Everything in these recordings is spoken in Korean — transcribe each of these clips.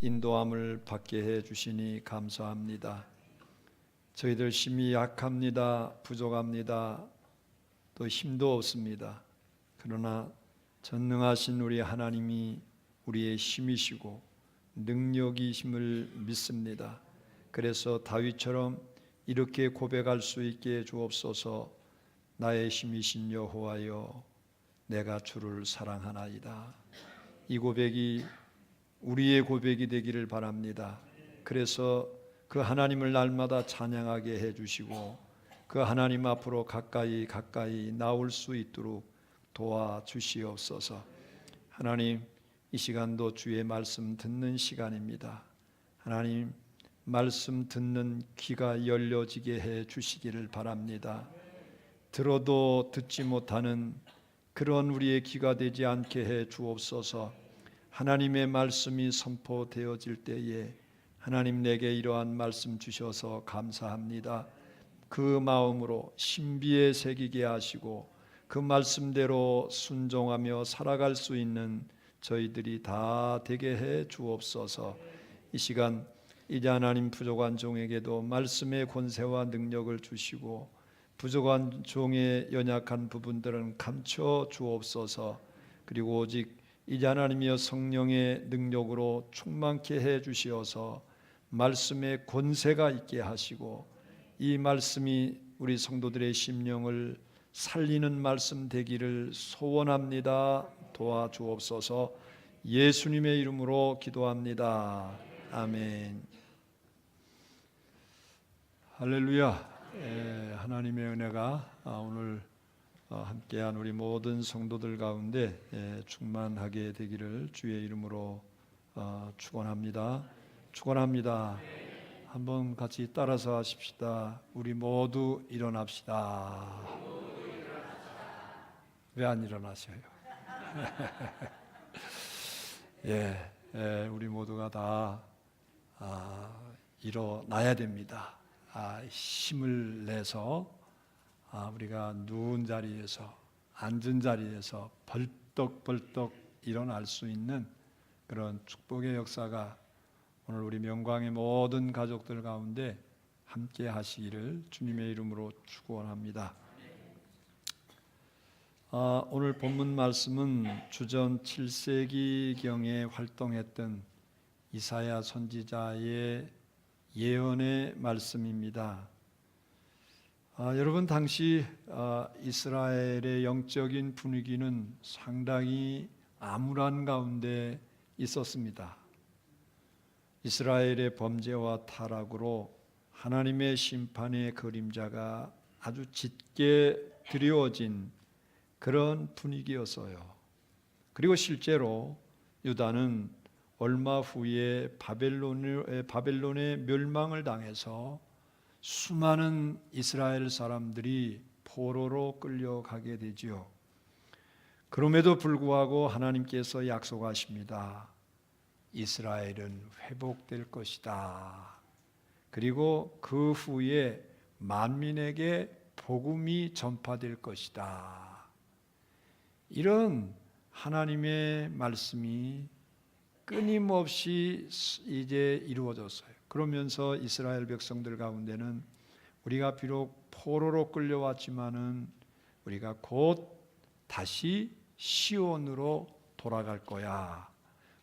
인도함을 받게 해 주시니 감사합니다. 저희들 심히 약합니다. 부족합니다. 또 힘도 없습니다. 그러나 전능하신 우리 하나님이 우리의 힘이시고 능력이심을 믿습니다. 그래서 다윗처럼 이렇게 고백할 수 있게 주옵소서. 나의 힘이신 여호와여, 내가 주를 사랑하나이다. 이 고백이 우리의 고백이 되기를 바랍니다. 그래서 그 하나님을 날마다 찬양하게 해주시고 그 하나님 앞으로 가까이 나올 수 있도록 도와주시옵소서. 하나님, 이 시간도 주의 말씀 듣는 시간입니다. 하나님, 말씀 듣는 귀가 열려지게 해 주시기를 바랍니다. 들어도 듣지 못하는 그런 우리의 귀가 되지 않게 해 주옵소서. 하나님의 말씀이 선포되어질 때에 하나님, 내게 이러한 말씀 주셔서 감사합니다. 그 마음으로 신비에 새기게 하시고 그 말씀대로 순종하며 살아갈 수 있는 저희들이 다 되게 해 주옵소서. 이 시간 이제 하나님, 부족한 종에게도 말씀의 권세와 능력을 주시고 부족한 종의 연약한 부분들은 감춰 주옵소서. 그리고 오직 이제 하나님이여 성령의 능력으로 충만케 해 주시어서 말씀의 권세가 있게 하시고 이 말씀이 우리 성도들의 심령을 살리는 말씀 되기를 소원합니다. 도와주옵소서. 예수님의 이름으로 기도합니다. 아멘. 할렐루야. 하나님의 은혜가 오늘 함께한 우리 모든 성도들 가운데 충만하게 되기를 주의 이름으로 축원합니다. 축원합니다. 한번 같이 따라서 하십시다. 우리 모두 일어납시다. 왜 안 일어나셔요? 우리 모두가 다 일어나야 됩니다. 힘을 내서 우리가 누운 자리에서 앉은 자리에서 벌떡벌떡 일어날 수 있는 그런 축복의 역사가 오늘 우리 명광의 모든 가족들 가운데 함께 하시기를 주님의 이름으로 축원합니다. 오늘 본문 말씀은 주전 7세기경에 활동했던 이사야 선지자의 예언의 말씀입니다. 여러분, 당시 이스라엘의 영적인 분위기는 상당히 암울한 가운데 있었습니다. 이스라엘의 범죄와 타락으로 하나님의 심판의 그림자가 아주 짙게 드리워진 그런 분위기였어요. 그리고 실제로 유다는 얼마 후에 바벨론의 멸망을 당해서 수많은 이스라엘 사람들이 포로로 끌려가게 되지요. 그럼에도 불구하고 하나님께서 약속하십니다. 이스라엘은 회복될 것이다. 그리고 그 후에 만민에게 복음이 전파될 것이다. 이런 하나님의 말씀이 끊임없이 이제 이루어졌어요. 그러면서 이스라엘 백성들 가운데는 우리가 비록 포로로 끌려왔지만은 우리가 곧 다시 시온으로 돌아갈 거야.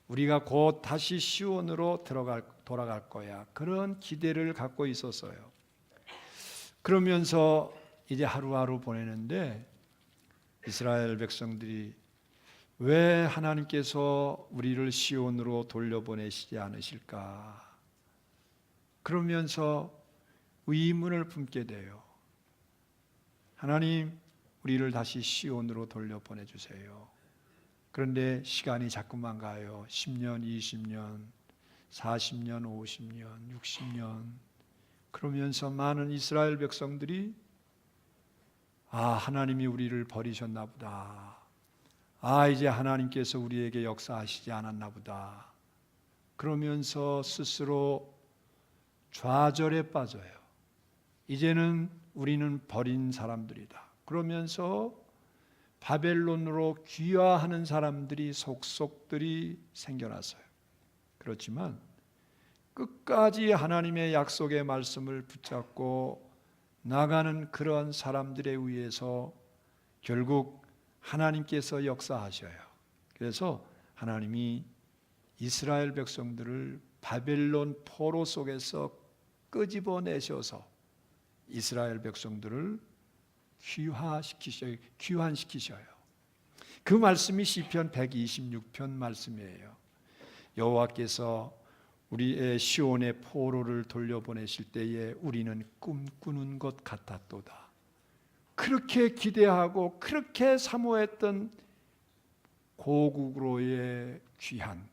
우리가 곧 다시 시온으로 돌아갈 거야. 그런 기대를 갖고 있었어요. 그러면서 이제 하루하루 보내는데 이스라엘 백성들이 왜 하나님께서 우리를 시온으로 돌려보내시지 않으실까? 그러면서 의문을 품게 돼요. 하나님, 우리를 다시 시온으로 돌려보내주세요. 그런데 시간이 자꾸만 가요. 10년, 20년, 40년, 50년, 60년. 그러면서 많은 이스라엘 백성들이 하나님이 우리를 버리셨나 보다. 이제 하나님께서 우리에게 역사하시지 않았나 보다. 그러면서 스스로 좌절에 빠져요. 이제는 우리는 버린 사람들이다. 그러면서 바벨론으로 귀화하는 사람들이 속속들이 생겨났어요. 그렇지만 끝까지 하나님의 약속의 말씀을 붙잡고 나가는 그런 사람들에 의해서 결국 하나님께서 역사하셔요. 그래서 하나님이 이스라엘 백성들을 바벨론 포로 속에서 끄집어내셔서 이스라엘 백성들을 귀환시키셔요. 그 말씀이 시편 126편 말씀이에요. 여호와께서 우리의 시온의 포로를 돌려보내실 때에 우리는 꿈꾸는 것 같았도다. 그렇게 기대하고 그렇게 사모했던 고국으로의 귀한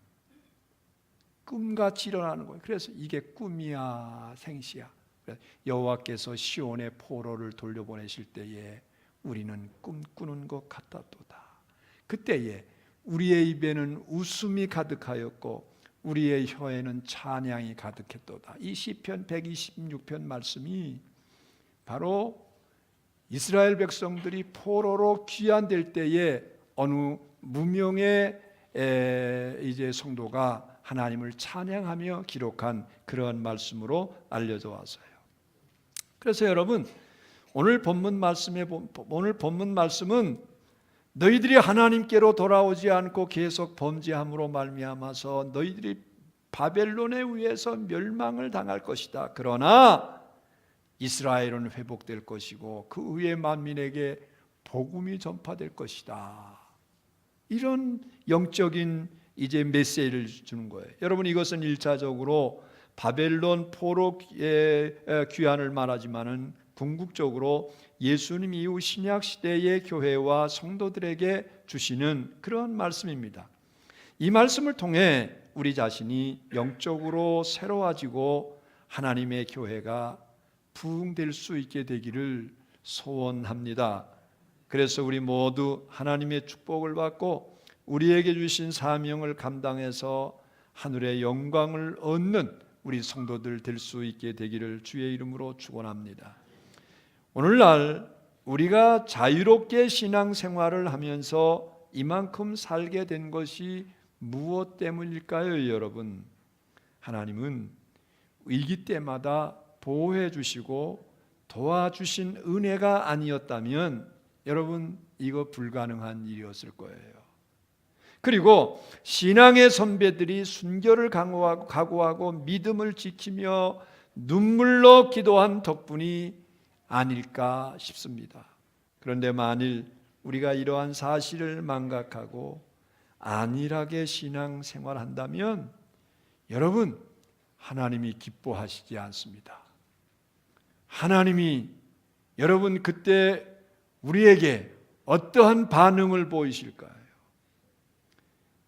꿈같이 일어나는 거예요. 그래서 이게 꿈이야 생시야. 여호와께서 시온의 포로를 돌려보내실 때에 우리는 꿈꾸는 것 같았도다. 그때에 우리의 입에는 웃음이 가득하였고 우리의 혀에는 찬양이 가득했도다. 이 시편 126편 말씀이 바로 이스라엘 백성들이 포로로 귀환될 때에 어느 무명의 이제 성도가 하나님을 찬양하며 기록한 그러한 말씀으로 알려져 왔어요. 그래서 여러분, 오늘 본문 말씀은 너희들이 하나님께로 돌아오지 않고 계속 범죄함으로 말미암아서 너희들이 바벨론에 의해서 멸망을 당할 것이다. 그러나 이스라엘은 회복될 것이고 그 위에 만민에게 복음이 전파될 것이다. 이런 영적인 이제 메시지를 주는 거예요. 여러분, 이것은 1차적으로 바벨론 포로의 귀환을 말하지만은 궁극적으로 예수님 이후 신약 시대의 교회와 성도들에게 주시는 그런 말씀입니다. 이 말씀을 통해 우리 자신이 영적으로 새로워지고 하나님의 교회가 부흥될 수 있게 되기를 소원합니다. 그래서 우리 모두 하나님의 축복을 받고 우리에게 주신 사명을 감당해서 하늘의 영광을 얻는 우리 성도들 될 수 있게 되기를 주의 이름으로 축원합니다. 오늘날 우리가 자유롭게 신앙생활을 하면서 이만큼 살게 된 것이 무엇 때문일까요, 여러분? 하나님은 위기 때마다 보호해 주시고 도와주신 은혜가 아니었다면 여러분, 이거 불가능한 일이었을 거예요. 그리고 신앙의 선배들이 순결을 각오하고 믿음을 지키며 눈물로 기도한 덕분이 아닐까 싶습니다. 그런데 만일 우리가 이러한 사실을 망각하고 안일하게 신앙생활한다면 여러분, 하나님이 기뻐하시지 않습니다. 하나님이 여러분 그때 우리에게 어떠한 반응을 보이실까요?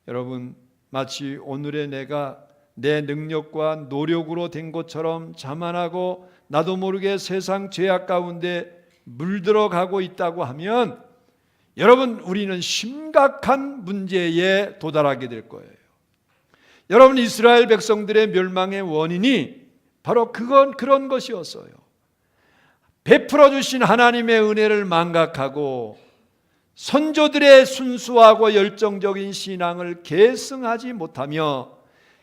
여러분, 마치 오늘의 내가 내 능력과 노력으로 된 것처럼 자만하고 나도 모르게 세상 죄악 가운데 물들어가고 있다고 하면 여러분, 우리는 심각한 문제에 도달하게 될 거예요. 여러분, 이스라엘 백성들의 멸망의 원인이 바로 그런 것이었어요. 베풀어 주신 하나님의 은혜를 망각하고 선조들의 순수하고 열정적인 신앙을 계승하지 못하며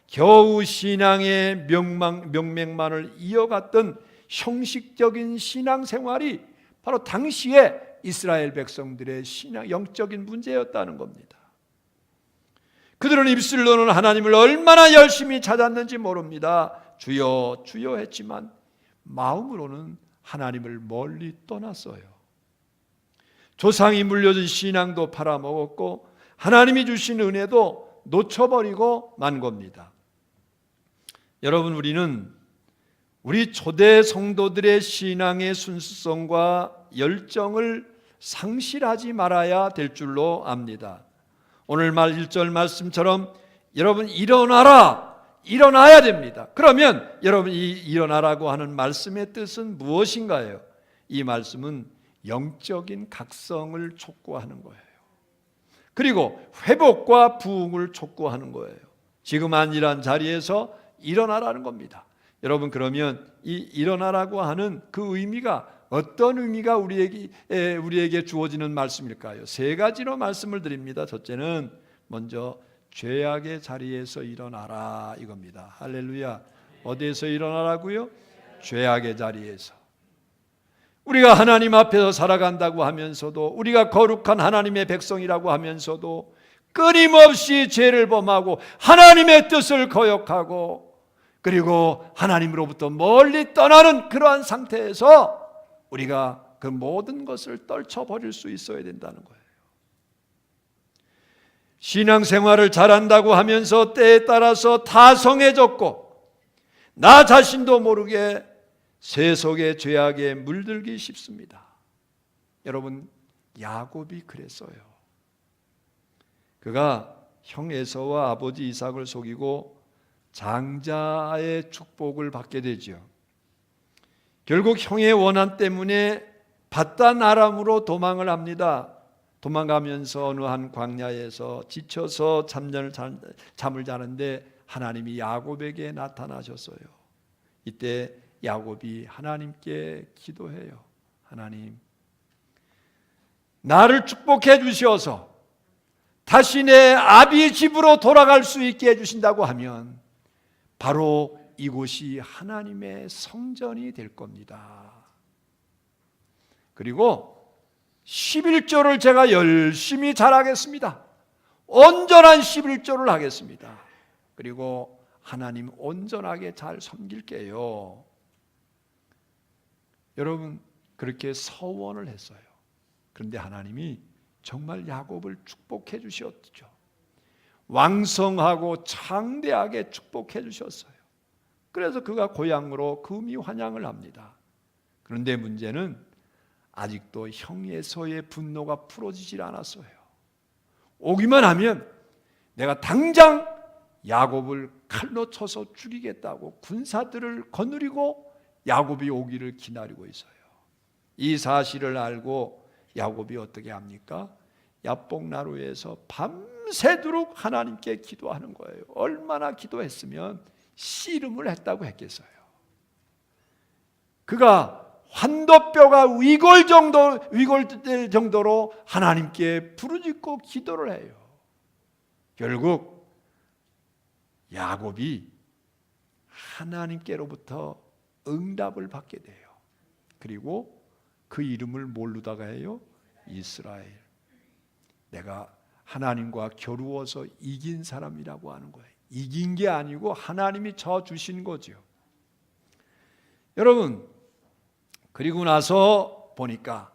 겨우 신앙의 명맥만을 이어갔던 형식적인 신앙생활이 바로 당시에 이스라엘 백성들의 영적인 문제였다는 겁니다. 그들은 입술로는 하나님을 얼마나 열심히 찾았는지 모릅니다. 주여 주여 했지만 마음으로는 하나님을 멀리 떠났어요. 조상이 물려준 신앙도 팔아먹었고 하나님이 주신 은혜도 놓쳐버리고 만 겁니다. 여러분, 우리 초대 성도들의 신앙의 순수성과 열정을 상실하지 말아야 될 줄로 압니다. 오늘 1절 말씀처럼 여러분 일어나야 됩니다. 그러면 여러분 이 일어나라고 하는 말씀의 뜻은 무엇인가요? 이 말씀은 영적인 각성을 촉구하는 거예요. 그리고 회복과 부흥을 촉구하는 거예요. 지금 안일한 자리에서 일어나라는 겁니다. 여러분, 그러면 이 일어나라고 하는 그 의미가 어떤 의미가 우리에게 주어지는 말씀일까요? 세 가지로 말씀을 드립니다. 첫째는 먼저 죄악의 자리에서 일어나라 이겁니다. 할렐루야. 어디에서 일어나라고요? 죄악의 자리에서. 우리가 하나님 앞에서 살아간다고 하면서도, 우리가 거룩한 하나님의 백성이라고 하면서도 끊임없이 죄를 범하고 하나님의 뜻을 거역하고, 그리고 하나님으로부터 멀리 떠나는 그러한 상태에서 우리가 그 모든 것을 떨쳐버릴 수 있어야 된다는 거예요. 신앙생활을 잘한다고 하면서 때에 따라서 타성해졌고 나 자신도 모르게 세속의 죄악에 물들기 쉽습니다. 여러분, 야곱이 그랬어요. 그가 형 에서와 아버지 이삭을 속이고 장자의 축복을 받게 되죠. 결국 형의 원한 때문에 바단 아람으로 도망을 합니다. 도망가면서 어느 한 광야에서 지쳐서 잠을 자는데 하나님이 야곱에게 나타나셨어요. 이때 야곱이 하나님께 기도해요. 하나님, 나를 축복해 주셔서 다시 내 아비 집으로 돌아갈 수 있게 해주신다고 하면 바로 이곳이 하나님의 성전이 될 겁니다. 그리고 11조를 제가 열심히 잘하겠습니다. 온전한 11조를 하겠습니다. 그리고 하나님 온전하게 잘 섬길게요. 여러분, 그렇게 서원을 했어요. 그런데 하나님이 정말 야곱을 축복해 주셨죠. 왕성하고 창대하게 축복해 주셨어요. 그래서 그가 고향으로 금이환영을 합니다. 그런데 문제는 아직도 형 에서의 분노가 풀어지질 않았어요. 오기만 하면 내가 당장 야곱을 칼로 쳐서 죽이겠다고 군사들을 거느리고 야곱이 오기를 기다리고 있어요. 이 사실을 알고 야곱이 어떻게 합니까? 야복나루에서 밤새도록 하나님께 기도하는 거예요. 얼마나 기도했으면 씨름을 했다고 했겠어요. 그가 환도뼈가 위골될 정도로 하나님께 부르짖고 기도를 해요. 결국 야곱이 하나님께로부터 응답을 받게 돼요. 그리고 그 이름을 모르다가 해요? 이스라엘. 내가 하나님과 겨루어서 이긴 사람이라고 하는 거예요. 이긴 게 아니고 하나님이 져 주신 거죠. 여러분, 그리고 나서 보니까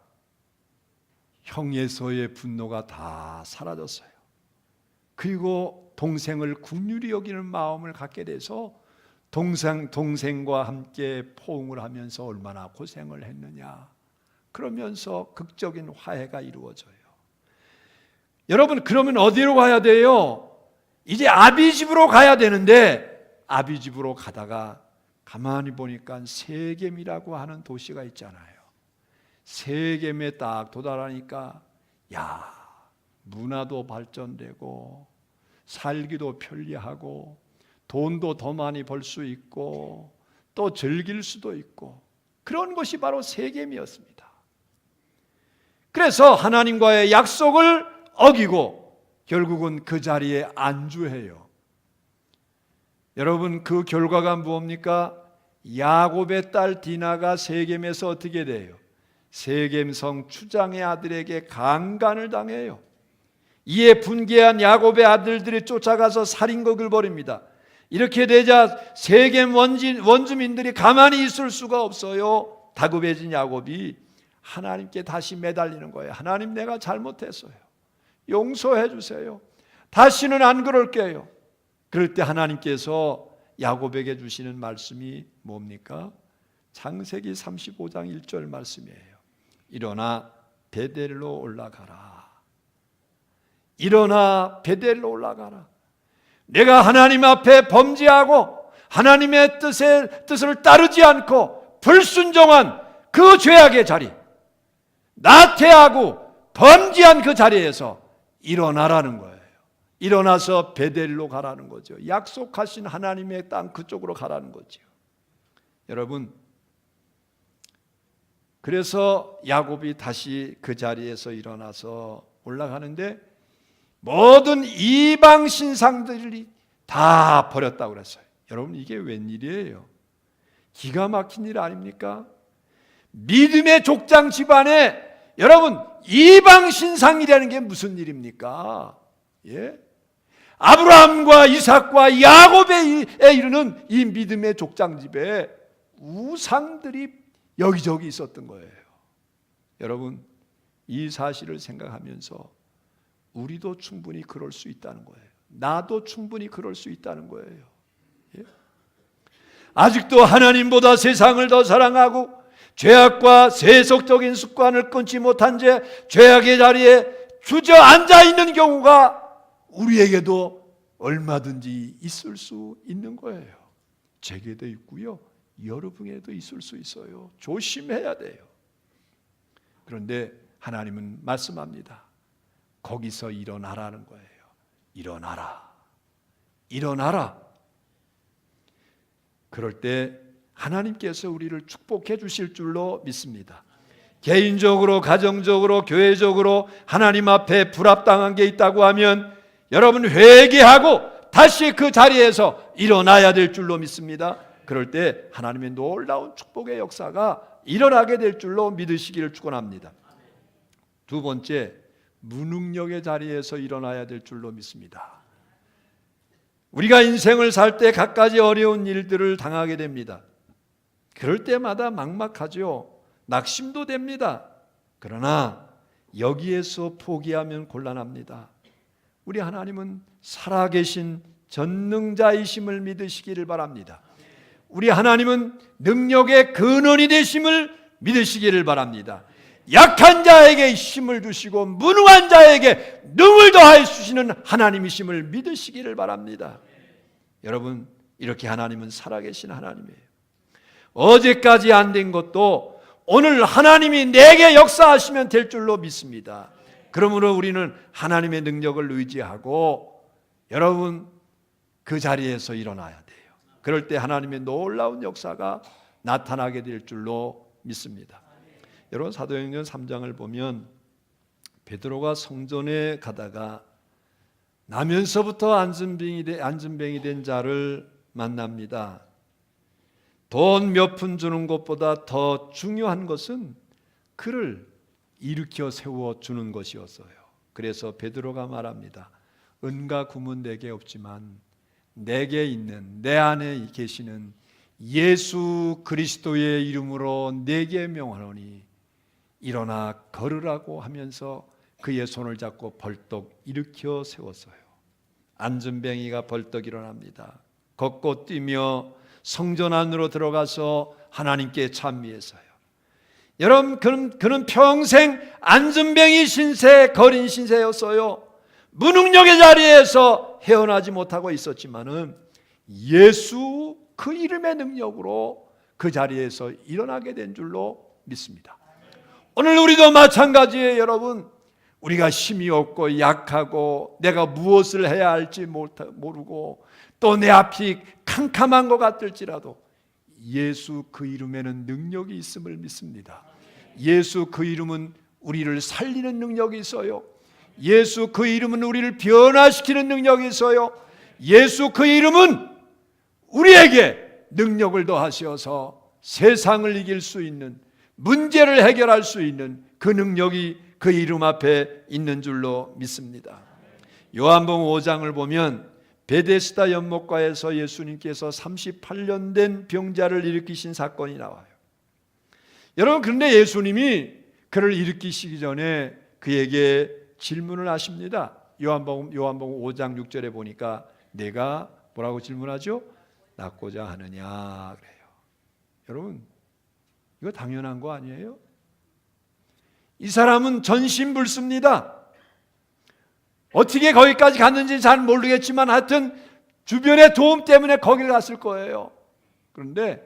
형 에서의 분노가 다 사라졌어요. 그리고 동생을 긍휼히 여기는 마음을 갖게 돼서 동생과 함께 포옹을 하면서 얼마나 고생을 했느냐, 그러면서 극적인 화해가 이루어져요. 여러분, 그러면 어디로 가야 돼요? 이제 아비 집으로 가야 되는데 아비 집으로 가다가 가만히 보니까 세겜이라고 하는 도시가 있잖아요. 세겜에 딱 도달하니까 야, 문화도 발전되고 살기도 편리하고 돈도 더 많이 벌 수 있고 또 즐길 수도 있고 그런 것이 바로 세겜이었습니다. 그래서 하나님과의 약속을 어기고 결국은 그 자리에 안주해요. 여러분, 그 결과가 무엇입니까? 야곱의 딸 디나가 세겜에서 어떻게 돼요? 세겜성 추장의 아들에게 강간을 당해요. 이에 분개한 야곱의 아들들이 쫓아가서 살인극을 벌입니다. 이렇게 되자 세겜 원주민들이 가만히 있을 수가 없어요. 다급해진 야곱이 하나님께 다시 매달리는 거예요. 하나님, 내가 잘못했어요. 용서해 주세요. 다시는 안 그럴게요. 그럴 때 하나님께서 야곱에게 주시는 말씀이 뭡니까? 창세기 35장 1절 말씀이에요. 일어나 베델로 올라가라. 일어나 베델로 올라가라. 내가 하나님 앞에 범죄하고 하나님의 뜻을 따르지 않고 불순종한 그 죄악의 자리, 나태하고 범죄한 그 자리에서 일어나라는 거예요. 일어나서 베델로 가라는 거죠. 약속하신 하나님의 땅 그쪽으로 가라는 거죠. 여러분, 그래서 야곱이 다시 그 자리에서 일어나서 올라가는데 모든 이방 신상들이 다 버렸다고 그랬어요. 여러분, 이게 웬일이에요? 기가 막힌 일 아닙니까? 믿음의 족장 집안에 여러분 이방 신상이라는 게 무슨 일입니까? 예? 아브라함과 이삭과 야곱에 이르는 이 믿음의 족장 집에 우상들이 여기저기 있었던 거예요. 여러분, 이 사실을 생각하면서 우리도 충분히 그럴 수 있다는 거예요. 나도 충분히 그럴 수 있다는 거예요. 예? 아직도 하나님보다 세상을 더 사랑하고 죄악과 세속적인 습관을 끊지 못한 채 죄악의 자리에 주저앉아 있는 경우가 우리에게도 얼마든지 있을 수 있는 거예요. 제게도 있고요, 여러분에게도 있을 수 있어요. 조심해야 돼요. 그런데 하나님은 말씀합니다. 거기서 일어나라는 거예요. 일어나라. 일어나라. 그럴 때 하나님께서 우리를 축복해 주실 줄로 믿습니다. 개인적으로, 가정적으로, 교회적으로 하나님 앞에 불합당한 게 있다고 하면 여러분 회개하고 다시 그 자리에서 일어나야 될 줄로 믿습니다. 그럴 때 하나님의 놀라운 축복의 역사가 일어나게 될 줄로 믿으시기를 축원합니다. 두 번째, 무능력의 자리에서 일어나야 될 줄로 믿습니다. 우리가 인생을 살 때 갖가지 어려운 일들을 당하게 됩니다. 그럴 때마다 막막하죠. 낙심도 됩니다. 그러나 여기에서 포기하면 곤란합니다. 우리 하나님은 살아계신 전능자이심을 믿으시기를 바랍니다. 우리 하나님은 능력의 근원이 되심을 믿으시기를 바랍니다. 약한 자에게 힘을 주시고 무능한 자에게 능을 더하여 주시는 하나님이심을 믿으시기를 바랍니다. 여러분, 이렇게 하나님은 살아계신 하나님이에요. 어제까지 안 된 것도 오늘 하나님이 내게 역사하시면 될 줄로 믿습니다. 그러므로 우리는 하나님의 능력을 의지하고 여러분 그 자리에서 일어나야 돼요. 그럴 때 하나님의 놀라운 역사가 나타나게 될 줄로 믿습니다. 여러분, 사도행전 3장을 보면 베드로가 성전에 가다가 나면서부터 안진뱅이 된 자를 만납니다. 돈 몇 푼 주는 것보다 더 중요한 것은 그를 일으켜 세워 주는 것이었어요. 그래서 베드로가 말합니다. 은과 금은 내게 없지만 내게 있는, 내 안에 계시는 예수 그리스도의 이름으로 내게 명하노니 일어나 걸으라고 하면서 그의 손을 잡고 벌떡 일으켜 세웠어요. 안진뱅이가 벌떡 일어납니다. 걷고 뛰며 성전 안으로 들어가서 하나님께 찬미했어요. 여러분, 그는 평생 안진뱅이 신세, 거린 신세였어요. 무능력의 자리에서 헤어나지 못하고 있었지만은 예수 그 이름의 능력으로 그 자리에서 일어나게 된 줄로 믿습니다. 오늘 우리도 마찬가지예요. 여러분, 우리가 힘이 없고 약하고 내가 무엇을 해야 할지 모르고 또 내 앞이 캄캄한 것 같을지라도 예수 그 이름에는 능력이 있음을 믿습니다. 예수 그 이름은 우리를 살리는 능력이 있어요. 예수 그 이름은 우리를 변화시키는 능력이 있어요. 예수 그 이름은 우리에게 능력을 더하셔서 세상을 이길 수 있는, 문제를 해결할 수 있는 그 능력이 그 이름 앞에 있는 줄로 믿습니다. 요한복음 5장을 보면 베데스다 연못가에서 예수님께서 38년 된 병자를 일으키신 사건이 나와요. 여러분, 그런데 예수님이 그를 일으키시기 전에 그에게 질문을 하십니다. 요한복음 5장 6절에 보니까 내가 뭐라고 질문하죠? 낫고자 하느냐 그래요. 여러분, 이거 당연한 거 아니에요? 이 사람은 전신불수입니다. 어떻게 거기까지 갔는지 잘 모르겠지만 하여튼 주변의 도움 때문에 거기를 갔을 거예요. 그런데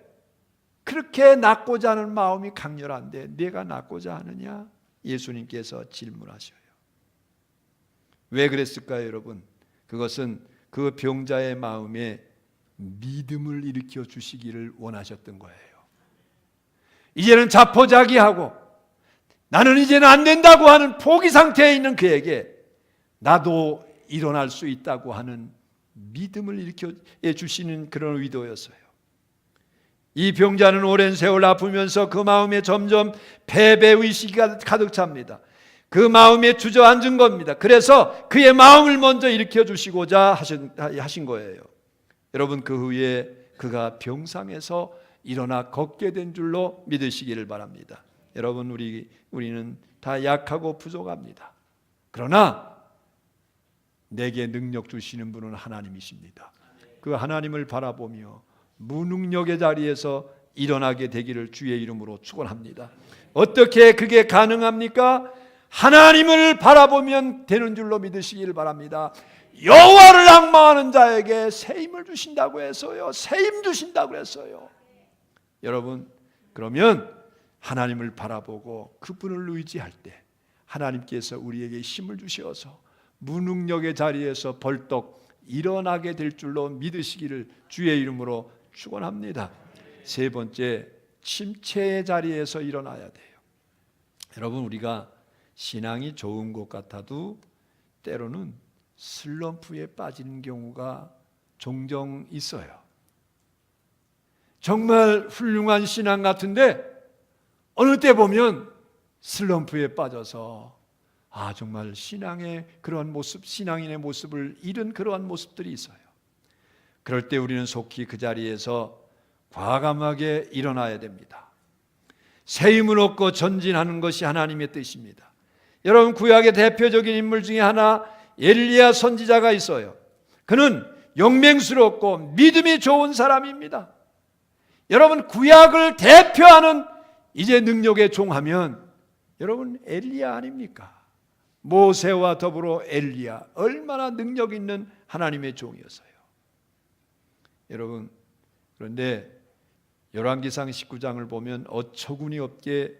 그렇게 낫고자 하는 마음이 강렬한데 내가 낫고자 하느냐? 예수님께서 질문하셔요. 왜 그랬을까요, 여러분? 그것은 그 병자의 마음에 믿음을 일으켜 주시기를 원하셨던 거예요. 이제는 자포자기하고 나는 이제는 안 된다고 하는 포기 상태에 있는 그에게 나도 일어날 수 있다고 하는 믿음을 일으켜 주시는 그런 의도였어요. 이 병자는 오랜 세월 아프면서 그 마음에 점점 패배의식이 가득 찹니다. 그 마음에 주저앉은 겁니다. 그래서 그의 마음을 먼저 일으켜 주시고자 하신 거예요. 여러분, 그 후에 그가 병상에서 일어나 걷게 된 줄로 믿으시기를 바랍니다. 여러분, 우리는 다 약하고 부족합니다. 그러나 내게 능력 주시는 분은 하나님이십니다. 그 하나님을 바라보며 무능력의 자리에서 일어나게 되기를 주의 이름으로 축원합니다. 어떻게 그게 가능합니까? 하나님을 바라보면 되는 줄로 믿으시기를 바랍니다. 여호와를 앙망하는 자에게 새 힘을 주신다고 해서요. 새 힘 주신다고 했어요. 여러분, 그러면 하나님을 바라보고 그분을 의지할 때 하나님께서 우리에게 힘을 주셔서 무능력의 자리에서 벌떡 일어나게 될 줄로 믿으시기를 주의 이름으로 축원합니다. 세 번째, 침체의 자리에서 일어나야 돼요. 여러분, 우리가 신앙이 좋은 것 같아도 때로는 슬럼프에 빠지는 경우가 종종 있어요. 정말 훌륭한 신앙 같은데 어느 때 보면 슬럼프에 빠져서 정말 신앙의 그러한 모습, 신앙인의 모습을 잃은 그러한 모습들이 있어요. 그럴 때 우리는 속히 그 자리에서 과감하게 일어나야 됩니다. 새 힘을 얻고 전진하는 것이 하나님의 뜻입니다. 여러분, 구약의 대표적인 인물 중에 하나 엘리야 선지자가 있어요. 그는 용맹스럽고 믿음이 좋은 사람입니다. 여러분, 구약을 대표하는 이제 능력의 종하면 여러분 엘리야 아닙니까? 모세와 더불어 엘리야, 얼마나 능력 있는 하나님의 종이었어요. 여러분, 그런데 열왕기상 19장을 보면 어처구니 없게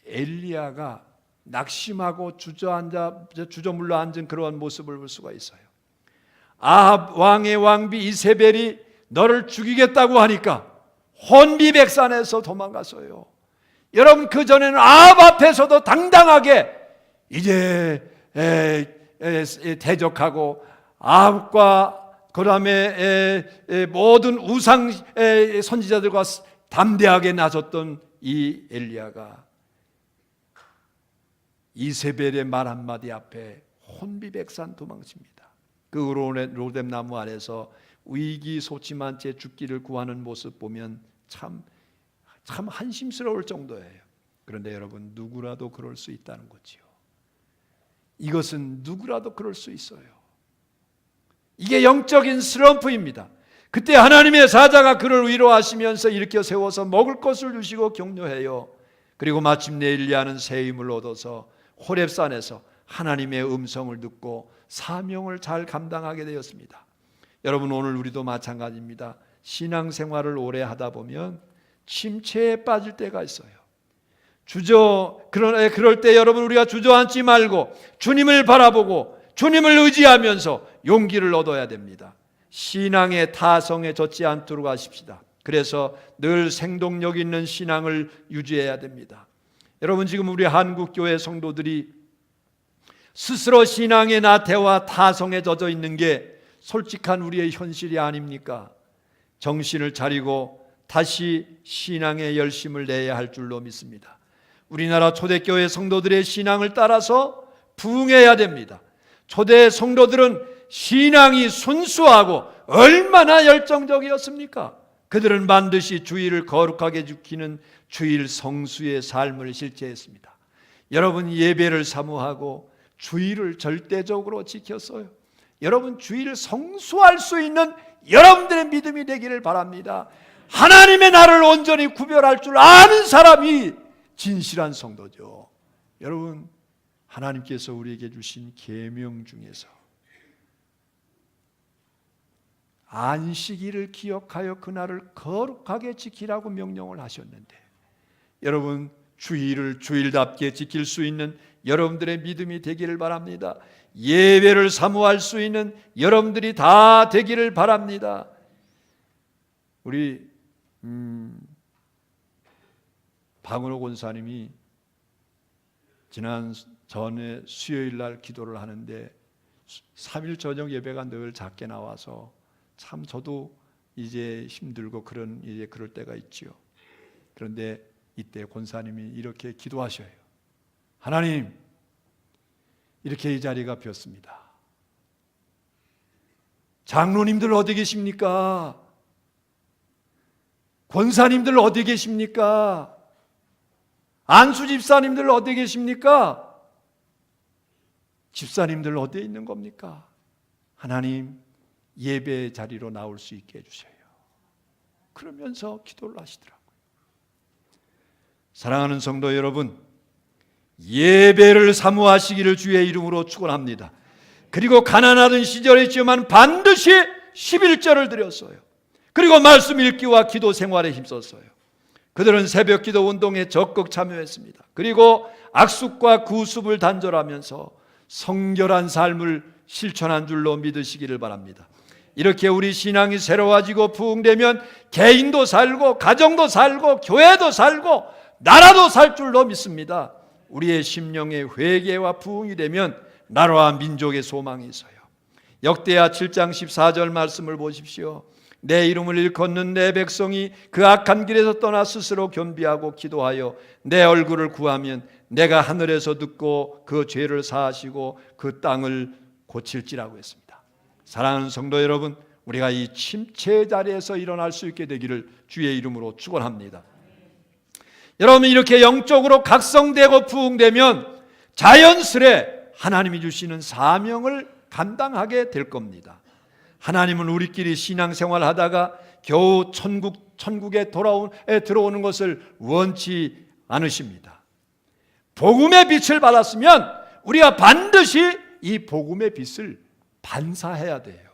엘리야가 낙심하고 주저물러 앉은 그러한 모습을 볼 수가 있어요. 아합 왕의 왕비 이세벨이 너를 죽이겠다고 하니까 혼비백산에서 도망갔어요. 여러분, 그 전에는 아합 앞에서도 당당하게 이제 대적하고 아합과 그 다음에 모든 우상 선지자들과 담대하게 나섰던 이 엘리야가 이세벨의 말 한마디 앞에 혼비백산 도망칩니다. 그 로뎀 나무 아래서 위기소침한 채 죽기를 구하는 모습 보면 참 한심스러울 정도예요. 그런데 여러분, 누구라도 그럴 수 있다는 거지요. 이것은 누구라도 그럴 수 있어요. 이게 영적인 슬럼프입니다. 그때 하나님의 사자가 그를 위로하시면서 일으켜 세워서 먹을 것을 주시고 격려해요. 그리고 마침내 엘리야는 새 힘을 얻어서 호렙산에서 하나님의 음성을 듣고 사명을 잘 감당하게 되었습니다. 여러분, 오늘 우리도 마찬가지입니다. 신앙생활을 오래 하다 보면 침체에 빠질 때가 있어요. 그럴 때 여러분, 우리가 주저앉지 말고 주님을 바라보고 주님을 의지하면서 용기를 얻어야 됩니다. 신앙의 타성에 젖지 않도록 하십시다. 그래서 늘 생동력 있는 신앙을 유지해야 됩니다. 여러분, 지금 우리 한국교회 성도들이 스스로 신앙의 나태와 타성에 젖어 있는 게 솔직한 우리의 현실이 아닙니까? 정신을 차리고 다시 신앙의 열심을 내야 할 줄로 믿습니다. 우리나라 초대교회 성도들의 신앙을 따라서 부응해야 됩니다. 초대 성도들은 신앙이 순수하고 얼마나 열정적이었습니까? 그들은 반드시 주일을 거룩하게 지키는 주일 성수의 삶을 실제했습니다. 여러분, 예배를 사모하고 주일을 절대적으로 지켰어요. 여러분, 주일을 성수할 수 있는 여러분들의 믿음이 되기를 바랍니다. 하나님의 나를 온전히 구별할 줄 아는 사람이 진실한 성도죠. 여러분, 하나님께서 우리에게 주신 계명 중에서 안식일을 기억하여 그날을 거룩하게 지키라고 명령을 하셨는데, 여러분, 주일을 주일답게 지킬 수 있는 여러분들의 믿음이 되기를 바랍니다. 예배를 사모할 수 있는 여러분들이 다 되기를 바랍니다. 우리 박은호 권사님이 전에 수요일 날 기도를 하는데 3일 저녁 예배가 늘 작게 나와서 참 저도 이제 힘들고 그럴 때가 있지요. 그런데 이때 권사님이 이렇게 기도하셔요. 하나님, 이렇게 이 자리가 비었습니다. 장로님들 어디 계십니까? 권사님들 어디 계십니까? 안수 집사님들 어디 계십니까? 집사님들 어디에 있는 겁니까? 하나님, 예배 자리로 나올 수 있게 해주세요. 그러면서 기도를 하시더라고요. 사랑하는 성도 여러분, 예배를 사모하시기를 주의 이름으로 축원합니다. 그리고 가난하던 시절에 있지만 반드시 11절을 드렸어요. 그리고 말씀 읽기와 기도 생활에 힘썼어요. 그들은 새벽 기도 운동에 적극 참여했습니다. 그리고 악습과 구습을 단절하면서 성결한 삶을 실천한 줄로 믿으시기를 바랍니다. 이렇게 우리 신앙이 새로워지고 부흥되면 개인도 살고 가정도 살고 교회도 살고 나라도 살 줄로 믿습니다. 우리의 심령의 회개와 부흥이 되면 나라와 민족의 소망이 있어요. 역대하 7장 14절 말씀을 보십시오. 내 이름을 일컫는 내 백성이 그 악한 길에서 떠나 스스로 겸비하고 기도하여 내 얼굴을 구하면 내가 하늘에서 듣고 그 죄를 사하시고 그 땅을 고칠지라고 했습니다. 사랑하는 성도 여러분, 우리가 이 침체 자리에서 일어날 수 있게 되기를 주의 이름으로 축원합니다. 여러분, 이렇게 영적으로 각성되고 부흥되면 자연스레 하나님이 주시는 사명을 감당하게 될 겁니다. 하나님은 우리끼리 신앙생활 하다가 겨우 천국에 들어오는 것을 원치 않으십니다. 복음의 빛을 받았으면 우리가 반드시 이 복음의 빛을 반사해야 돼요.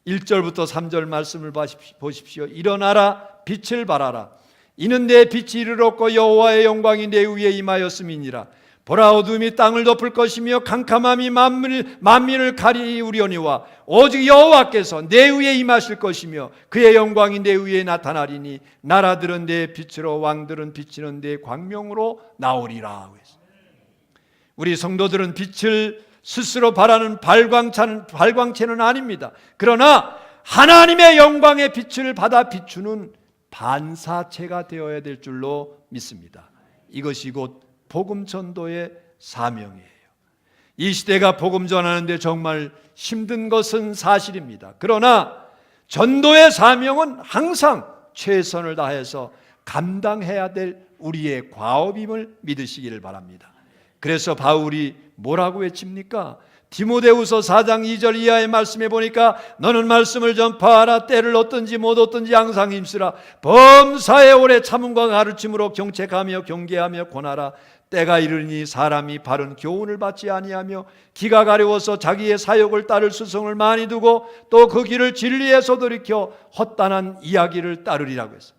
1절부터 3절 말씀을 보십시오. 일어나라, 빛을 발하라. 이는 내 빛이 이르렀고 여호와의 영광이 내 위에 임하였음이니라. 보라, 어둠이 땅을 덮을 것이며 캄캄함이 만민을 가리우려니와 오직 여호와께서 내 위에 임하실 것이며 그의 영광이 내 위에 나타나리니 나라들은 내 빛으로 왕들은 비치는 내 광명으로 나오리라. 우리 성도들은 빛을 스스로 발하는 발광체는 아닙니다. 그러나 하나님의 영광의 빛을 받아 비추는 반사체가 되어야 될 줄로 믿습니다. 이것이 곧 복음 전도의 사명이에요. 이 시대가 복음 전하는데 정말 힘든 것은 사실입니다. 그러나 전도의 사명은 항상 최선을 다해서 감당해야 될 우리의 과업임을 믿으시기를 바랍니다. 그래서 바울이 뭐라고 외칩니까? 디모데후서 4장 2절 이하의 말씀에 보니까 너는 말씀을 전파하라. 때를 얻든지 못 얻든지 항상 힘쓰라. 범사에 오래 참음과 가르침으로 경책하며 경계하며 권하라. 때가 이르니 사람이 바른 교훈을 받지 아니하며 기가 가려워서 자기의 사욕을 따를 수성을 많이 두고 또 그 길을 진리에서 돌이켜 헛단한 이야기를 따르리라고 했어요.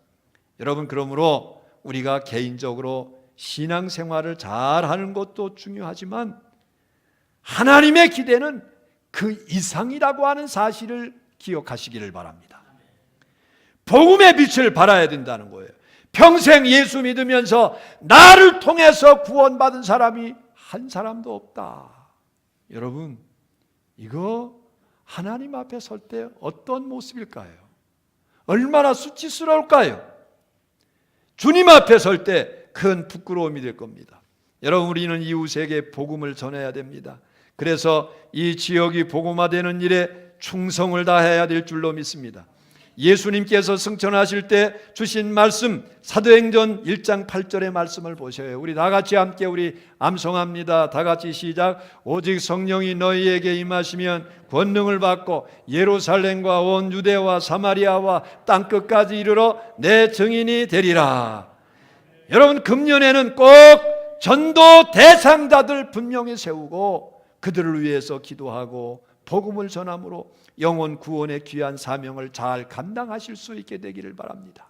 여러분, 그러므로 우리가 개인적으로 신앙생활을 잘하는 것도 중요하지만 하나님의 기대는 그 이상이라고 하는 사실을 기억하시기를 바랍니다. 복음의 빛을 발하야 된다는 거예요. 평생 예수 믿으면서 나를 통해서 구원받은 사람이 한 사람도 없다. 여러분, 이거 하나님 앞에 설 때 어떤 모습일까요? 얼마나 수치스러울까요? 주님 앞에 설 때 큰 부끄러움이 될 겁니다. 여러분, 우리는 이웃에게 복음을 전해야 됩니다. 그래서 이 지역이 복음화되는 일에 충성을 다해야 될 줄로 믿습니다. 예수님께서 승천하실 때 주신 말씀, 사도행전 1장 8절의 말씀을 보셔요. 우리 다 같이 함께 우리 암송합니다. 다 같이 시작. 오직 성령이 너희에게 임하시면 권능을 받고 예루살렘과 온 유대와 사마리아와 땅끝까지 이르러 내 증인이 되리라. 여러분, 금년에는 꼭 전도 대상자들 분명히 세우고 그들을 위해서 기도하고 복음을 전함으로 영혼 구원의 귀한 사명을 잘 감당하실 수 있게 되기를 바랍니다.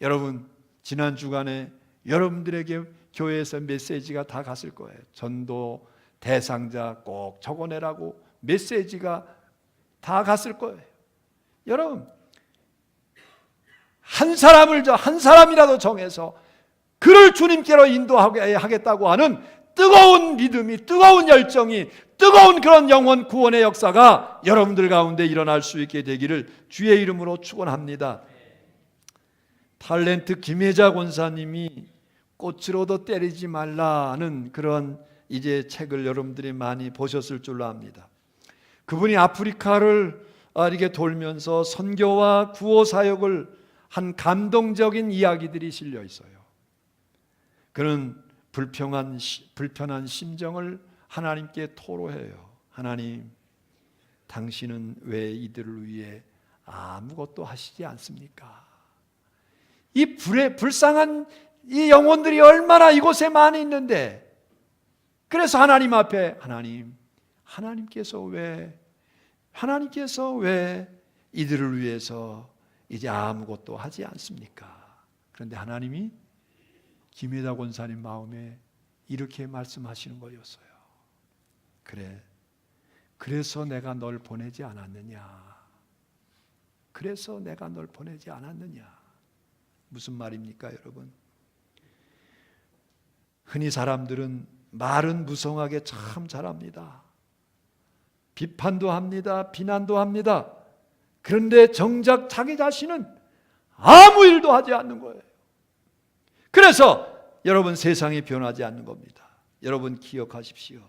여러분, 지난 주간에 여러분들에게 교회에서 메시지가 다 갔을 거예요. 전도 대상자 꼭 적어내라고 메시지가 다 갔을 거예요. 여러분, 한 사람이라도 정해서 그를 주님께로 인도하게 하겠다고 하는 뜨거운 믿음이, 뜨거운 열정이, 뜨거운 그런 영혼 구원의 역사가 여러분들 가운데 일어날 수 있게 되기를 주의 이름으로 축원합니다. 탤런트 김혜자 권사님이 꽃으로도 때리지 말라는 그런 이제 책을 여러분들이 많이 보셨을 줄로 압니다. 그분이 아프리카를 이렇게 돌면서 선교와 구호 사역을 한 감동적인 이야기들이 실려 있어요. 그는 불편한 심정을 하나님께 토로해요. 하나님, 당신은 왜 이들을 위해 아무것도 하시지 않습니까? 이 불쌍한 이 영혼들이 얼마나 이곳에 많이 있는데, 그래서 하나님 앞에 하나님께서 왜 이들을 위해서 이제 아무것도 하지 않습니까? 그런데 하나님이 김혜자 권사님 마음에 이렇게 말씀하시는 거였어요. 그래서 내가 널 보내지 않았느냐. 그래서 내가 널 보내지 않았느냐. 무슨 말입니까, 여러분? 흔히 사람들은 말은 무성하게 참 잘합니다. 비판도 합니다. 비난도 합니다. 그런데 정작 자기 자신은 아무 일도 하지 않는 거예요. 그래서 여러분, 세상이 변하지 않는 겁니다. 여러분 기억하십시오.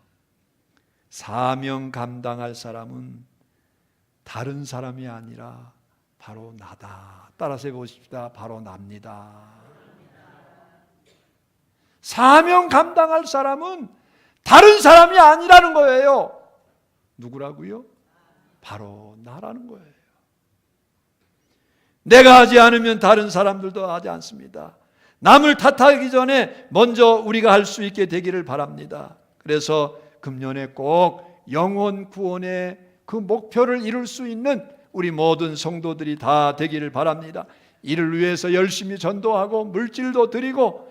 사명 감당할 사람은 다른 사람이 아니라 바로 나다. 따라서 해보십시다. 바로 납니다. 사명 감당할 사람은 다른 사람이 아니라는 거예요. 누구라고요? 바로 나라는 거예요. 내가 하지 않으면 다른 사람들도 하지 않습니다. 남을 탓하기 전에 먼저 우리가 할 수 있게 되기를 바랍니다. 그래서 금년에 꼭 영혼 구원의 그 목표를 이룰 수 있는 우리 모든 성도들이 다 되기를 바랍니다. 이를 위해서 열심히 전도하고 물질도 드리고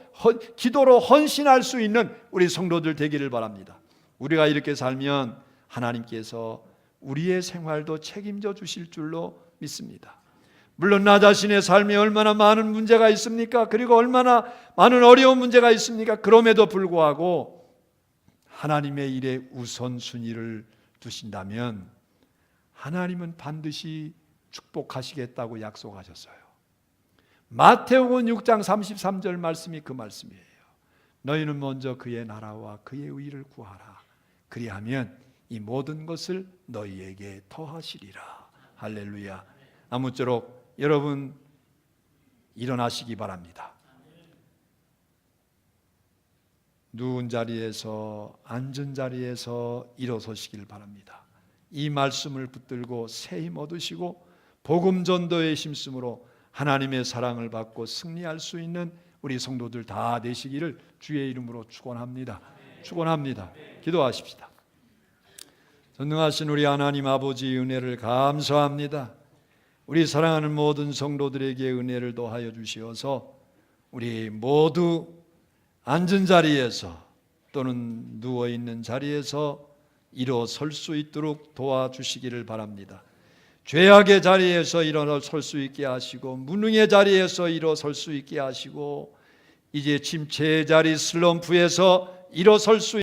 기도로 헌신할 수 있는 우리 성도들 되기를 바랍니다. 우리가 이렇게 살면 하나님께서 우리의 생활도 책임져 주실 줄로 믿습니다. 물론 나 자신의 삶에 얼마나 많은 문제가 있습니까? 그리고 얼마나 많은 어려운 문제가 있습니까? 그럼에도 불구하고 하나님의 일에 우선순위를 두신다면 하나님은 반드시 축복하시겠다고 약속하셨어요. 마태복음 6장 33절 말씀이 그 말씀이에요. 너희는 먼저 그의 나라와 그의 의를 구하라. 그리하면 이 모든 것을 너희에게 더하시리라. 할렐루야. 아무쪼록 여러분 일어나시기 바랍니다. 누운 자리에서 앉은 자리에서 일어서시길 바랍니다. 이 말씀을 붙들고 새 힘 얻으시고 복음 전도에 힘쓰므로 하나님의 사랑을 받고 승리할 수 있는 우리 성도들 다 되시기를 주의 이름으로 축원합니다. 축원합니다. 기도하십시다. 전능하신 우리 하나님 아버지 은혜를 감사합니다. 우리 사랑하는 모든 성도들에게 은혜를 더하여 주시어서 우리 모두 앉은 자리에서 또는 누워있는 자리에서 일어설 수 있도록 도와주시기를 바랍니다. 죄악의 자리에서 일어설 수 있게 하시고 무능의 자리에서 일어설 수 있게 하시고 이제 침체의 자리 슬럼프에서 일어설 수